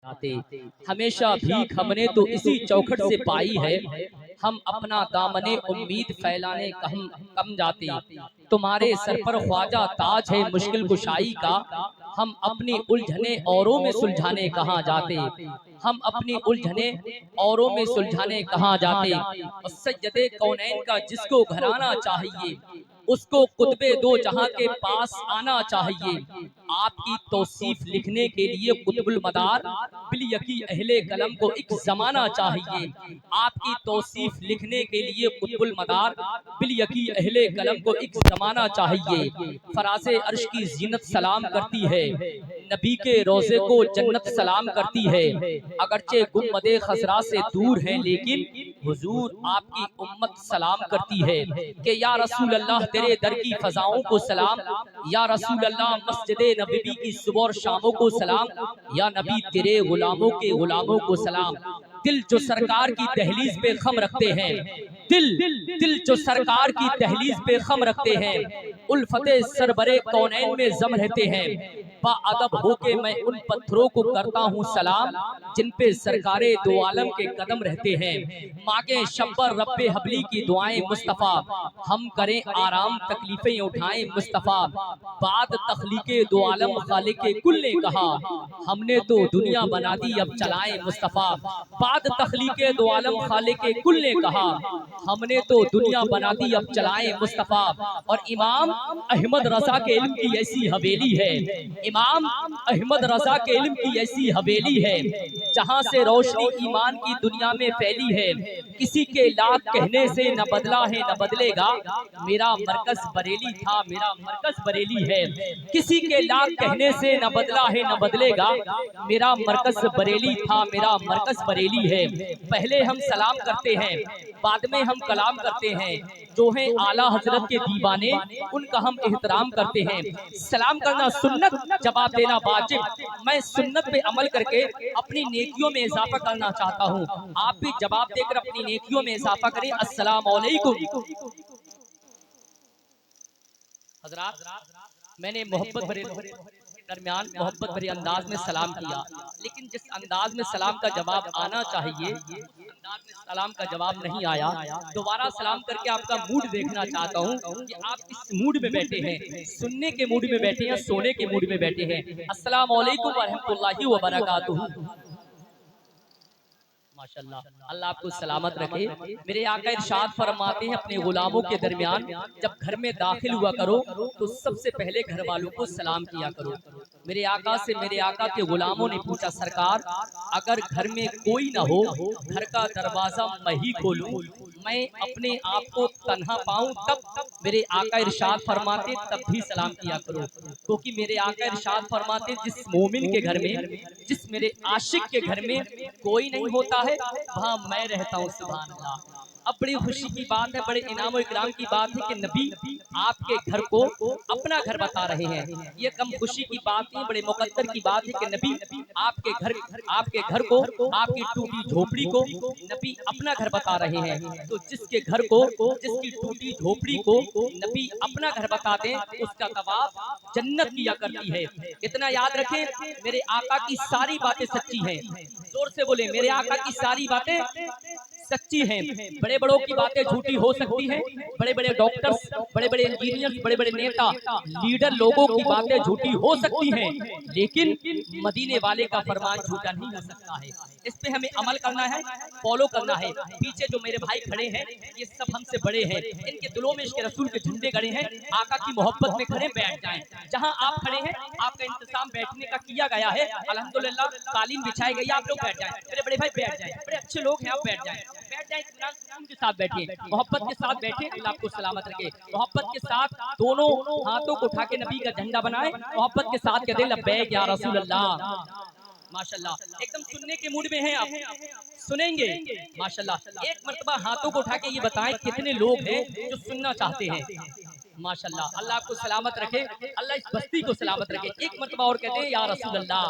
आते हमेशा भीख हमने तो इसी चौखट से पाई है। हम अपना दामने उम्मीद फैलाने कम जाते। तुम्हारे सर पर ख्वाजा ताज है मुश्किल कुशाई का। हम अपनी उलझने औरों में सुलझाने कहाँ जाते। हम अपनी उलझने औरों में सुलझाने कहाँ जाते। और सज्जदे कौनैन का जिसको घराना चाहिए, उसको कुतबे दो जहां के पास आना चाहिए। आपकी तौसीफ लिखने के लिए कुतुबुल मदार बिलयकी अहले कलम को एक जमाना चाहिए। आपकी तौसीफ लिखने के लिए कुतुबुल मदार बिलयकी अहले कलम को एक जमाना चाहिए। फरासे अर्श की जीनत सलाम करती है, नबी के रोजे को जन्नत सलाम करती है। अगरचे गुम्मदे खसरा से दूर है लेकिन हुजूर आपकी उम्मत सलाम करती है कि या रसूल अल्लाह तेरे दर की फजाओं को सलाम, या रसूल अल्लाह मस्जिदे नबी की सुबह और शामों को सलाम, या नबी तेरे गुलामों के गुलामों को सलाम। दिल जो सरकार की दहलीज पे खम रखते हैं, दिल जो सरकार की दहलीज पे खम रखते हैं, उल्फते सरबरे कौनैन में जम रहते हैं। बाअदब होके मैं उन पत्थरों को करता हूँ सलाम जिन पे सरकारे दो आलम के कदम रहते हैं। मांगे शब्बर रब्बे हबली की दुआएं मुस्तफा, हम करें आराम तकलीफें उठाएं मुस्तफा। बाद तखलीके दो आलम खालिके कुल ने कहा, हमने तो दुनिया बना दी अब चलाएं मुस्तफा। बाद तखलीके दो आलम खालिके कुल ने कहा, हमने तो दुनिया बना दी अब चलाएं मुस्तफा। और इमाम अहमद रजा के इल्म की ऐसी हवेली है, इमाम अहमद रजा के इल्म की ऐसी हवेली है जहां से रोशनी ईमान की दुनिया में फैली है। किसी के लाख कहने से न बदला है न बदलेगा, मेरा मरकज बरेली था मेरा मरकज बरेली है। किसी के लाख कहने से न बदला है न बदलेगा, मेरा मरकज बरेली था मेरा मरकज बरेली है। पहले हम सलाम करते हैं बाद में हम कलाम करते हैं, जो हैं आला हजरत के दीवाने उनका हम एहतराम करते हैं। सलाम करना सुन्नत, जवाब देना वाजिब। मैं सुन्नत पे अमल करके अपनी नेकियों में इजाफा करना चाहता हूँ, आप भी जवाब देकर अपनी नेकियों में इजाफा करें। अस्सलाम वालेकुम। हजरात, मैंने मोहब्बत भरे दरमियान मोहब्बत भरे अंदाज में सलाम किया, लेकिन जिस अंदाज में सलाम का जवाब आना चाहिए अंदाज में सलाम का जवाब नहीं आया। दोबारा सलाम करके आपका मूड देखना चाहता हूँ कि आप किस मूड में बैठे हैं, सुनने के मूड में बैठे हैं, सोने के मूड में बैठे हैं। अस्सलाम वालेकुम व रहमतुल्लाहि व बरकातुहू। माशाल्लाह, अल्लाह आपको सलामत रखे। मेरे आका इरशाद फरमाते हैं अपने गुलामों के दरमियान जब घर में दाखिल हुआ करो तो सबसे पहले घर वालों को सलाम किया करो। मेरे आका से मेरे आका के गुलामों ने पूछा, सरकार अगर घर में कोई ना हो, घर का दरवाजा मैं ही खोलूं, मैं अपने आप को तन्हा पाऊं तब? मेरे आका इरशाद फरमाते तब भी सलाम किया करो, क्योंकि मेरे आका इरशाद फरमाते जिस मोमिन के घर में, जिस मेरे आशिक के घर में कोई नहीं होता है वहाँ मैं रहता हूँ। सुभान अल्लाह। अब बड़ी खुशी की बात है, बड़े इनाम और इकराम की बात है कि नबी आपके घर को अपना घर बता रहे हैं। ये कम खुशी की बात नहीं, बड़े मुकद्दर की बात है कि नबी आपके घर को, आपकी टूटी झोपड़ी को नबी अपना घर बता रहे हैं। तो जिसके घर को, जिसकी टूटी झोपड़ी को नबी अपना घर बता दें, उसका तवाब जन्नत किया करती है। इतना याद रखें, मेरे आका की सारी बातें सच्ची हैं। जोर से बोले, मेरे आका की सारी बातें सच्ची हैं। बड़े बड़ों की बातें झूठी हो सकती हैं, बड़े बड़े डॉक्टर्स, बड़े बड़े इंजीनियर्स, बड़े बड़े नेता, लीडर लोगों की बातें झूठी हो सकती हैं, लेकिन मदीने वाले का फरमान झूठा नहीं हो सकता है। इस पे हमें अमल करना है, फॉलो करना है। पीछे जो मेरे भाई खड़े हैं ये सब हमसे बड़े हैं, इनके दिलों में इश्क़ रसूल के झंडे गड़े हैं। आका की मोहब्बत में खड़े बैठ जाएं। जहां आप खड़े हैं आपका इंतजाम बैठने का किया गया है, अल्हम्दुलिल्लाह कालीन बिछाई गई, आप लोग बैठ जाएं। मेरे बड़े भाई बैठ जाएं, बड़े अच्छे लोग हैं, आप बैठ जाएं, बैठ जाएं, इत्मीनान सुकून के साथ बैठिए, मोहब्बत के साथ बैठिए। अल्लाह आपको सलामत रखे। मोहब्बत के साथ दोनों हाथों को उठा के नबी का झंडा बनाए, मोहब्बत के साथ कहते लब्बैक या रसूल अल्लाह। माशाल्लाह, एकदम सुनने के मूड में हैं आप, सुनेंगे माशाल्लाह। एक मर्तबा हाथों को उठा के ये बताएं कितने लोग हैं जो सुनना चाहते हैं। माशाल्लाह, अल्लाह आपको सलामत रखे, अल्लाह इस बस्ती को सलामत रखे। एक मर्तबा और कहते हैं या रसूल अल्लाह।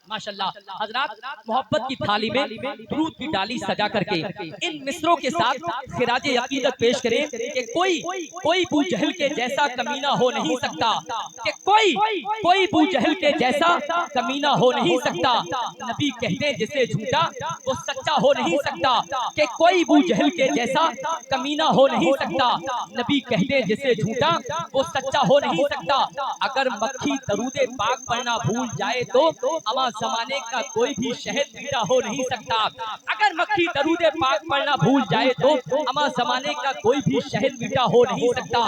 माशाल्लाह हजरात, मोहब्बत की थाली में दूध की डाली सजा करके इन मिसरों के साथ खिराजे अकीदत पेश करें कि कोई बू जहल के जैसा कमीना हो नहीं सकता, कि कोई बू जहल के जैसा कमीना हो नहीं सकता। नबी कहते हैं जिसे झूठा वो सच्चा हो नहीं सकता, कि कोई बू जहल के जैसा कमीना हो नहीं सकता। नबी कहते हैं जिसे झूठा वो सच्चा हो नहीं सकता। अगर मक्खी दरूदे पाक पढ़ना भूल जाए तो अमा जमाने का कोई भी शहद मीठा हो नहीं सकता। अगर मक्खी दरूदे पाक पढ़ना भूल जाए तो अमा जमाने का कोई भी शहद मीठा हो नहीं सकता।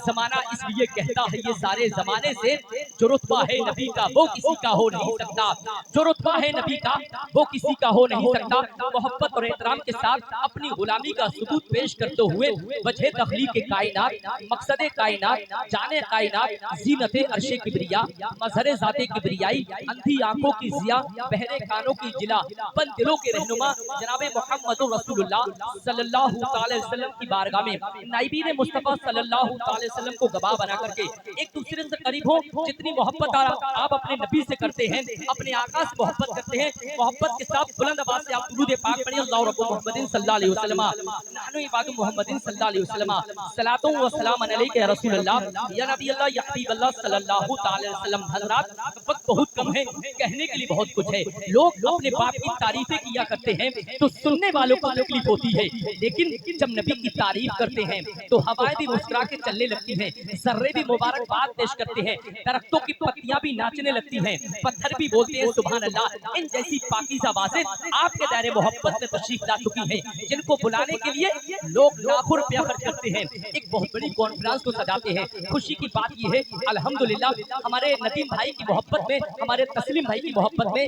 जमाना इसलिए कहता है ये सारे जमाने से, जो रुतबा है नबी का वो किसी का हो नहीं सकता, जो रुतबा है नबी का वो किसी का हो नहीं सकता। मोहब्बत और एहतराम के साथ अपनी गुलामी का सबूत पेश करते हुए वजह तख्लीक के कायनात, मकसद कायनात, जाने कायनात, जीनत अर्शे किब्रिया, मजहर ज़ाते किब्रियाई, अंधी आंखों की जिया, बहरे कानों की जिला, बंद दिलों के रहनुमा जनाबे मोहम्मद रसूलुल्लाह सल्लल्लाहु अलैहि वसल्लम की बारगाह में नाइबीन मुस्तफा सल्लल्लाहु अलैहि वसल्लम को गवाह बना करके एक दूसरे से करीब हो। जितनी मोहब्बत आप अपने नबी से करते हैं, अपने आका से मोहब्बत करते हैं, मोहब्बत के साथ बुलंद आवाज से आप दुरूद पाक पढ़िए, अल्लाहु रब्बु मुहम्मदिन सल्लल्लाहु अलैहि वसल्लम, नहनु इबादु मुहम्मदिन सल्लल्लाहु अलैहि वसल्लम, सलातु व सलाम अलैका या रसूलल्लाह या नबी अल्लाह या हबीब अल्लाह सल्लल्लाहु अलैहि वसल्लम। हजरात, वक्त बहुत कम है, कहने के लिए बहुत कुछ है। लोग अपने बाप की तारीफें किया करते हैं तो सुनने वालों को तकलीफ होती है, लेकिन जब नबी की तारीफ करते हैं तो हवाएं भी मुस्कुरा के चलने लगती हैं, जर्रे भी मुबारकबाद पेश करते हैं, दरख्तों की पत्तियां भी नाचने लगती हैं, पत्थर भी बोलते हैं सुभान अल्लाह। इन जैसी पाकीज़ा बातें आपके दायरे मोहब्बत में तशरीफ ला चुकी हैं, जिनको बुलाने के लिए लोग लाखों रुपया खर्च करते हैं, एक बहुत बड़ी कॉन्फ्रेंस को सजाते हैं। खुशी की बात यह है अल्हम्दुलिल्लाह हमारे नदीम भाई की मोहब्बत में, हमारे तस्लीम भाई की मोहब्बत में,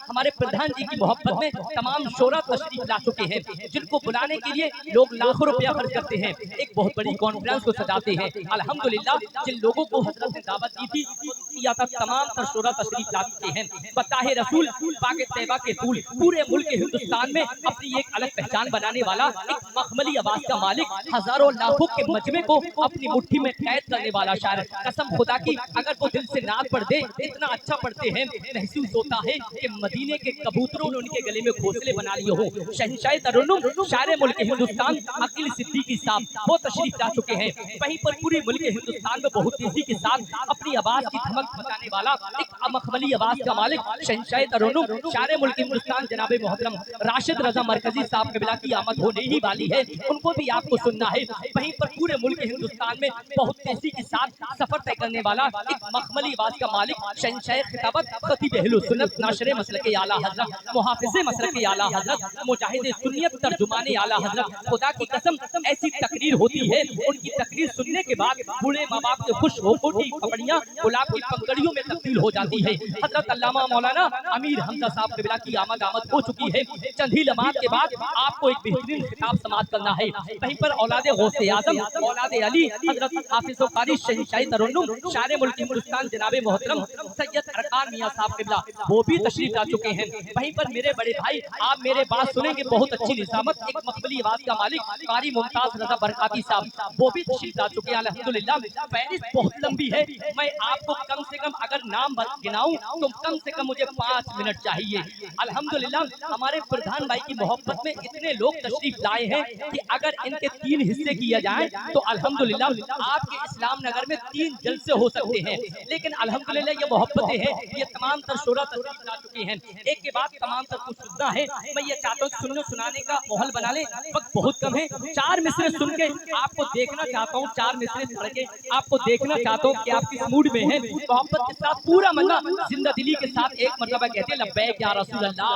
हमारे प्रधान जी की मोहब्बत में तमाम शोरा तशरीफ ला चुके हैं, जिनको बुलाने के लिए लोग लाखों रुपया खर्च करते हैं, एक बहुत बड़ी कॉन्फ्रेंस को सजाते हैं। अल्हम्दुलिल्लाह जिन लोगों को हजरत ने दावत दी थी किया था, तमाम तर शोरा तशरीफ ला चुके हैं। बताहे रसूल पाक तैयबा के फूल पूरे मुल्क हिंदुस्तान में अपनी एक अलग पहचान बनाने वाला, एक मखमली आवाज का मालिक, हजारों लाखों के मजमे को अपनी मुट्ठी में कैद करने वाला शायर, कसम खुदा की अगर वो दिल से नात पढ़ दे, इतना अच्छा पढ़ते हैं महसूस होता है कि मदीने के कबूतरों ने उनके गले में घोंसले बना लिए हो। शहंशाह तरन्नुम शायर मुल्क हिंदुस्तान अकील सिद्दीकी साहब वो तशरीफ ला चुके हैं। वहीं पर पूरी मुल्क हिंदुस्तान में बहुत तेजी के साथ अपनी आवाज की धमक मचाने वाला एक मखमली आवाज का मालिक शहंशाह तरन्नुम शायर मुल्क हिंदुस्तान जनाबे मोहतरम राशिद रजा मरकजी साहब कबिला की आमद होने ही वाली है, उनको भी आपको सुनना है। वहीं पर पूरे मुल्क हिंदुस्तान में बहुत तेजी के साथ सफर तय करने वाला एक मखमली आवाज का मालिक शहंशाह खिताबत खतीब अहले सुन्नत नाशरे मसलक आला हजरत मुहाफिज मसलक आला हजरत मुजाहिद सुन्नियत तर्जुमाने आला हजरत। खुदा की कसम ऐसी तकरीर होती है, उनकी तकरीर सुनने के बाद बूढ़े माँ बाप से खुश होकर की पगड़ियाँ गुलाब की पंखड़ियों में तब्दील हो जाती है। हजरत अल्लामा मौलाना अमीर हमजा साहब कबिला की आमद हो चुकी है। चंद ही लम्हात के बाद आपको एक बेहतरीन खिताब समाप्त करना है। वहीं पर औलादे गौसे आजम औलादे अली हजरत हाफिज कारी शहंशाह तरन्नुम शायर मुल्क हिंदुस्तान जनाबे मोहतरम सैयद अरकान मियां साहब किबला वो भी तशरीफ ला चुके हैं। वहीं पर मेरे बड़े भाई आप मेरे बात सुनेंगे, बहुत अच्छी निजामत, एक मकबली आवाज का मालिक कारी मुमताज रजा बरकाती साहब वो भी तशरीफ ला चुके हैं। अल्हम्दुलिल्लाह फहरिस्त बहुत लंबी है, मैं आपको कम से कम अगर नाम गिनाऊं तो कम से कम मुझे 5 मिनट चाहिए। अल्हम्दुलिल्लाह हमारे प्रधान भाई की मोहब्बत में इतने लोग तशरीफ लाए हैं कि अगर इनके 3 हिस्से किए जाएं तो अल्हम्दुलिल्लाह आपके इस्लाम नगर में 3 जलसे हो सकते हैं। लेकिन अल्हम्दुलिल्लाह ये मोहब्बतें हैं, ये तमाम तर शोरा तशरीफ ला चुके हैं। एक के बाद तमाम तर कुछ सुनना है, मैं ये चाहता हूँ सुनने सुनाने का माहौल बना ले, वक्त बहुत कम है। 4 मिसरे सुन के आपको देखना चाहता हूँ, 4 मिसरे पढ़ के आपको देखना चाहता हूँ कि आप किस मूड में हैं। मोहब्बत के साथ पूरा मन्ना जिंदा दिली के साथ एक मरतबा कहते हैं लब्बैक या रसूल अल्लाह।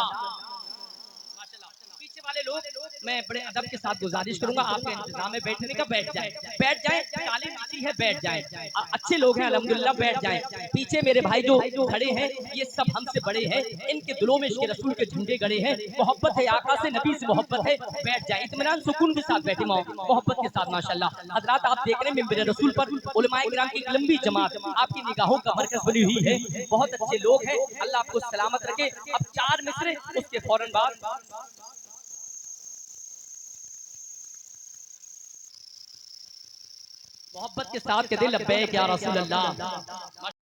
पीछे वाले लोग मैं बड़े अदब के साथ गुजारिश करूंगा आपके इंतजाम में बैठने का, बैठ जाएं, कालीन बिछी है बैठ जाएं, अच्छे लोग हैं अल्हम्दुलिल्लाह बैठ जाएं। पीछे मेरे भाई जो खड़े हैं ये सब हमसे बड़े हैं, इनके दिलों में इश्क़ रसूल के झंडे गड़े हैं, मोहब्बत है आका से, नबी से मोहब्बत है, बैठ जाए इत्मीनान सुकून के साथ बैठे मोहब्बत के साथ। माशाल्लाह हजरात आप देख रहे हैं मिंबर रसूल पर उलमाए किराम की लंबी जमात आपकी निगाहों का मरकज बनी हुई है, बहुत अच्छे लोग हैं, अल्लाह आपको सलामत रखे। अब 4 मिसरे उसके फौरन बाद मोहब्बत के साथ कहते लब्बैक या रसूल अल्लाह।